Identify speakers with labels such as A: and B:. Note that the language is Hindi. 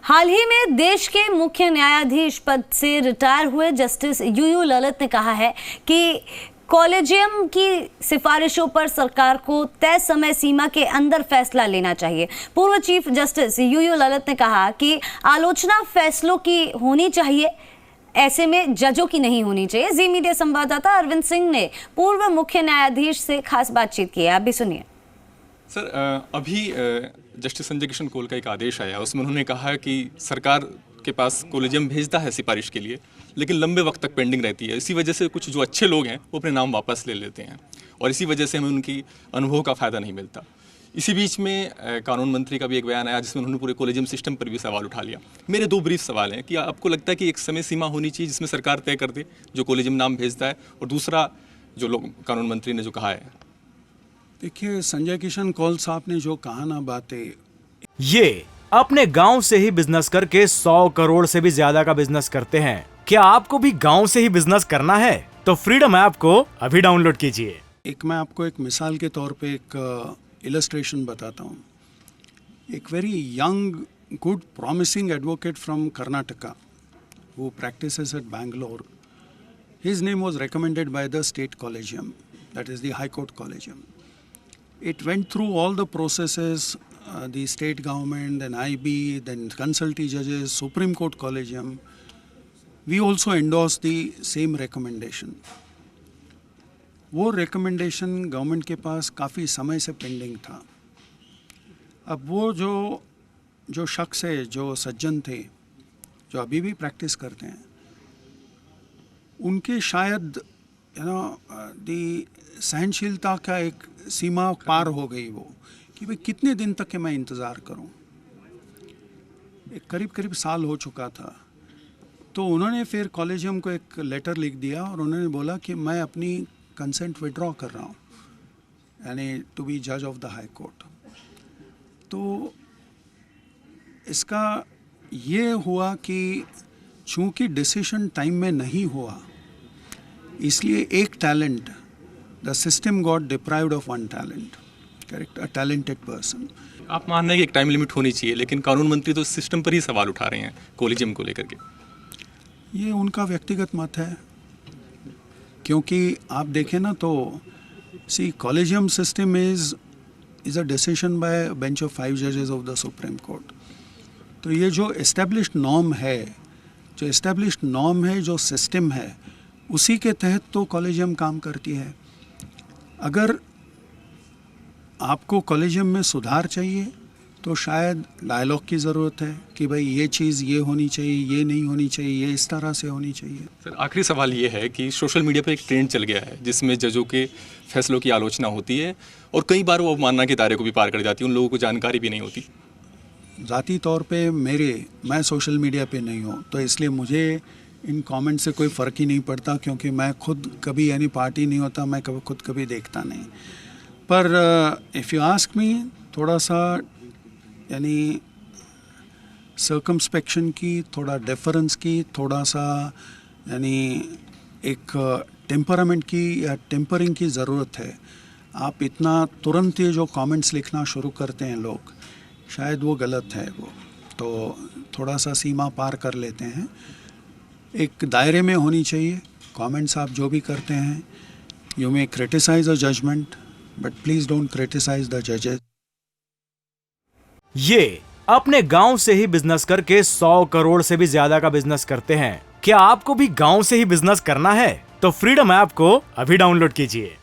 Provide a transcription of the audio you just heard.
A: हाल ही में देश के मुख्य न्यायाधीश पद से रिटायर हुए जस्टिस यूयू ललित ने कहा है कि कॉलेजियम की सिफारिशों पर सरकार को तय समय सीमा के अंदर फैसला लेना चाहिए। पूर्व चीफ जस्टिस यूयू ललित ने कहा कि आलोचना फैसलों की होनी चाहिए, ऐसे में जजों की नहीं होनी चाहिए। जी मीडिया संवाददाता अरविंद सिंह ने पूर्व मुख्य न्यायाधीश से खास बातचीत की है, आप भी सुनिए।
B: सर, अभी जस्टिस संजय किशन कौल का एक आदेश आया, उसमें उन्होंने कहा कि सरकार के पास कॉलेजियम भेजता है सिफारिश के लिए, लेकिन लंबे वक्त तक पेंडिंग रहती है। इसी वजह से कुछ जो अच्छे लोग हैं वो अपने नाम वापस ले लेते हैं और इसी वजह से हमें उनकी अनुभव का फ़ायदा नहीं मिलता। इसी बीच में कानून मंत्री का भी एक बयान आया जिसमें उन्होंने पूरे कॉलेजियम सिस्टम पर भी सवाल उठा लिया। मेरे दो ब्रीफ सवाल हैं कि आपको लगता है कि एक समय सीमा होनी चाहिए जिसमें सरकार तय कर दे जो कॉलेजियम नाम भेजता है, और दूसरा जो लोग कानून मंत्री ने जो कहा है।
C: देखिए, संजय किशन कौल साहब ने जो कहा ना बातें,
D: ये अपने गांव से ही बिजनेस करके 100 करोड़ से भी ज्यादा का बिजनेस करते हैं। क्या आपको भी गांव से ही बिजनेस करना है? तो फ्रीडम ऐप को अभी डाउनलोड कीजिए।
C: मैं आपको एक मिसाल के तौर पे एक इलस्ट्रेशन बताता हूँ। एक very young good promising advocate from Karnataka who practices at Bangalore. His name was recommended by the state collegium, that is the High Court Collegium. It went through all the processes, the state government, then IB, then consulting judges, Supreme Court Collegium. We also endorsed the same recommendation. वो recommendation गवर्नमेंट के पास काफ़ी समय से पेंडिंग था। अब वो जो शख्स है, जो सज्जन थे, जो अभी भी प्रैक्टिस करते हैं, उनके शायद दी सहनशीलता का एक सीमा पार हो गई वो, कि भाई कितने दिन तक के मैं इंतज़ार करूं। एक करीब साल हो चुका था। तो उन्होंने फिर कॉलेजियम को एक लेटर लिख दिया और उन्होंने बोला कि मैं अपनी कंसेंट विड्रॉ कर रहा हूं, यानी टू बी जज ऑफ द हाई कोर्ट। तो इसका ये हुआ कि चूंकि डिसीजन टाइम में नहीं हुआ, इसलिए एक talent, the system got deprived of one talent, correct, a talented person.
B: आप मान रहे हैं कि एक टाइम लिमिट होनी चाहिए, लेकिन कानून मंत्री तो सिस्टम पर ही सवाल उठा रहे हैं कॉलेजियम को लेकर के।
C: ये उनका व्यक्तिगत मत है, क्योंकि आप देखें ना तो collegium system is a decision by bench of 5 जजेस ऑफ द सुप्रीम कोर्ट। तो ये जो एस्टेब्लिश्ड नॉर्म है, जो सिस्टम है, उसी के तहत तो कॉलेजियम काम करती है। अगर आपको कॉलेजियम में सुधार चाहिए तो शायद डायलॉग की ज़रूरत है कि भाई ये चीज़ ये होनी चाहिए, ये नहीं होनी चाहिए, ये इस तरह से होनी चाहिए।
B: सर, आखिरी सवाल ये है कि सोशल मीडिया पर एक ट्रेंड चल गया है जिसमें जजों के फैसलों की आलोचना होती है और कई बार वो अवमानना के दायरे को भी पार कर जाती है, उन लोगों को जानकारी भी नहीं होती।
C: ज़ाती तौर पे मैं सोशल मीडिया पे नहीं हूँ, तो इसलिए मुझे इन कमेंट से कोई फ़र्क ही नहीं पड़ता, क्योंकि मैं खुद कभी यानी पार्टी नहीं होता, मैं खुद कभी देखता नहीं। पर इफ़ यू आस्क मी, थोड़ा सा यानी सर्कमस्पेक्शन की, थोड़ा डिफरेंस की, थोड़ा सा यानी एक टेम्परामेंट की या टेम्परिंग की ज़रूरत है। आप इतना तुरंत ये जो कमेंट्स लिखना शुरू करते हैं लोग, शायद वो गलत है। वो तो थोड़ा सा सीमा पार कर लेते हैं। एक दायरे में होनी चाहिए। कमेंट्स आप जो भी करते हैं, you may criticise a judgement, but please don't criticise the जजेस।
D: ये अपने गांव से ही बिजनेस करके 100 करोड़ से भी ज्यादा का बिजनेस करते हैं। क्या आपको भी गांव से ही बिजनेस करना है? तो फ्रीडम ऐप को अभी डाउनलोड कीजिए।